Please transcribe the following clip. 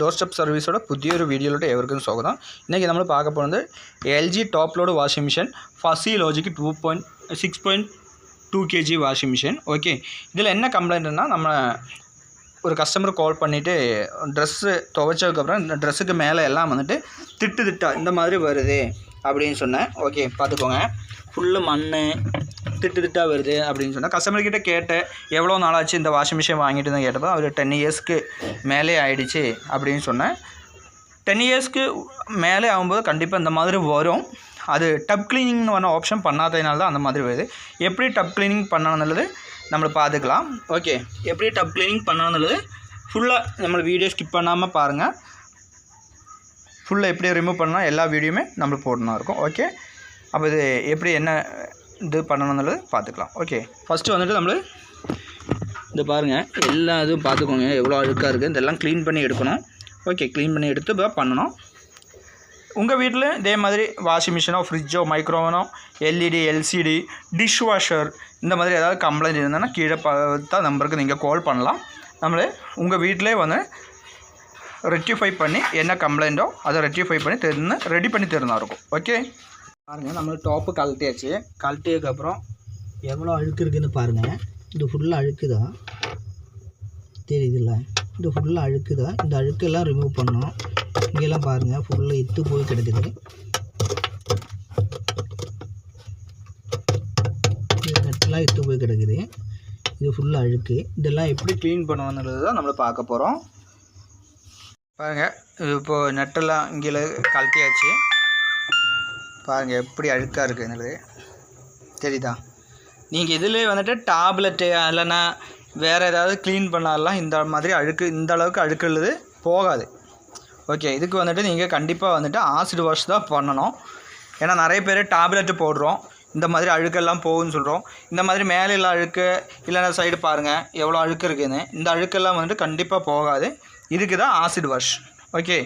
Door step சர்வீஸோட புதிய ஒரு வீடியோலோட எவருக்கும் ஸ்வாகதம். இன்றைக்கி நம்ம பார்க்க போகிறது LG top load washing machine fuzzy logic 6.2 kg washing machine. Okay, இதில் என்ன கம்ப்ளைண்ட்னா, நம்ம ஒரு கஸ்டமர் கால் பண்ணிவிட்டு ட்ரெஸ்ஸு துவைச்சதுக்கப்புறம் இந்த ட்ரெஸ்ஸுக்கு மேலே எல்லாம் வந்துட்டு திட்டா இந்த மாதிரி வருது அப்படின்னு சொன்னேன். ஓகே, பார்த்துக்கோங்க, ஃபுல்லு மண் திட்டா வருது அப்படின்னு சொன்னால் கஸ்டமர்கிட்ட கேட்டேன், எவ்வளோ நாளாச்சு இந்த வாஷிங் மிஷின் வாங்கிட்டு தான் கேட்டப்போ அவர் 10 இயர்ஸ்க்கு மேலே ஆகிடுச்சு அப்படின்னு சொன்னேன். 10 இயர்ஸ்க்கு மேலே ஆகும்போது கண்டிப்பாக இந்த மாதிரி வரும். அது டப் கிளீனிங் ஆப்ஷன் பண்ணாததுனால தான் அந்த மாதிரி வருது. எப்படி டப் கிளீனிங் பண்ணணுன்னுள்ளது நம்மளை பார்த்துக்கலாம். ஓகே, எப்படி டப் கிளீனிங் பண்ணணுன்னுள்ளது ஃபுல்லாக நம்ம வீடியோ ஸ்கிப் பண்ணாமல் பாருங்கள். ஃபுல்லாக எப்படி ரிமூவ் பண்ணால் எல்லா வீடியோவுமே நம்மளுக்கு போடணும் இருக்கும். ஓகே, அப்போ இது எப்படி என்ன இது பண்ணணுன்னுள்ளது பார்த்துக்கலாம். ஓகே, ஃபஸ்ட்டு வந்துட்டு நம்ம இது பாருங்கள், எல்லா இதுவும் பார்த்துக்கோங்க, எவ்வளோ அழுக்காக இருக்குது, இதெல்லாம் க்ளீன் பண்ணி எடுக்கணும். ஓகே, க்ளீன் பண்ணி எடுத்து இப்போ பண்ணணும். உங்கள் வீட்டில் இதே மாதிரி வாஷிங் மிஷினோ, ஃப்ரிட்ஜோ, மைக்ரோவனோ, எல்இடி, எல்சிடி, டிஷ் வாஷர் இந்த மாதிரி ஏதாவது கம்ப்ளைண்ட் இருந்ததுன்னா கீழே பார்த்தா நம்பருக்கு நீங்கள் கால் பண்ணலாம். நம்மளே உங்கள் வீட்டிலே வந்து ரெக்டிஃபை பண்ணி என்ன கம்ப்ளைண்ட்டோ அதை ரெக்டிஃபை பண்ணி ரெடி பண்ணி தருந்தா இருக்கும். ஓகே, பாருங்கள், நம்மளுக்கு டாப்பு கழட்டியாச்சு. கழட்டியதுக்கப்புறம் எவ்வளோ அழுக்கு இருக்குதுன்னு பாருங்கள். இது ஃபுல்லாக அழுக்கு தான் தெரியுதுல்ல, இது ஃபுல்லாக அழுக்கு தான். இந்த அழுக்கெல்லாம் ரிமூவ் பண்ணணும். இங்கெல்லாம் பாருங்கள், ஃபுல்லாக இத்து போய் கிடக்குது. இது நெட்டெல்லாம் இத்து போய் கிடக்குது. இது ஃபுல்லாக அழுக்கு. இதெல்லாம் எப்படி க்ளீன் பண்ணுவோன்றது தான் நம்மளை பார்க்க போகிறோம். பாருங்கள், இப்போது நெட்டெல்லாம் இங்கே கழட்டியாச்சு. பாருங்கள் எப்படி அழுக்காக இருக்குதுங்கிறது தெரியுதா. நீங்கள் இதிலே வந்துட்டு டேப்லெட்டு இல்லைன்னா வேறு ஏதாவது க்ளீன் பண்ணாலாம் இந்த மாதிரி அழுக்கு, இந்த அளவுக்கு அழுக்கு உள்ளது போகாது. ஓகே, இதுக்கு வந்துட்டு நீங்கள் கண்டிப்பாக வந்துட்டு ஆசிட் வாஷ் தான் பண்ணணும். ஏன்னா நிறைய பேர் டேப்லெட்டு போடுறோம், இந்த மாதிரி அழுக்கெல்லாம் போகுதுன்னு சொல்கிறோம். இந்த மாதிரி மேலே எல்லாம் அழுக்கு இல்லைன்னா சைடு பாருங்கள் எவ்வளோ அழுக்கு இருக்குதுன்னு, இந்த அழுக்கெல்லாம் வந்துட்டு கண்டிப்பாக போகாது. இதுக்கு தான் ஆசிட் வாஷ். ஓகே.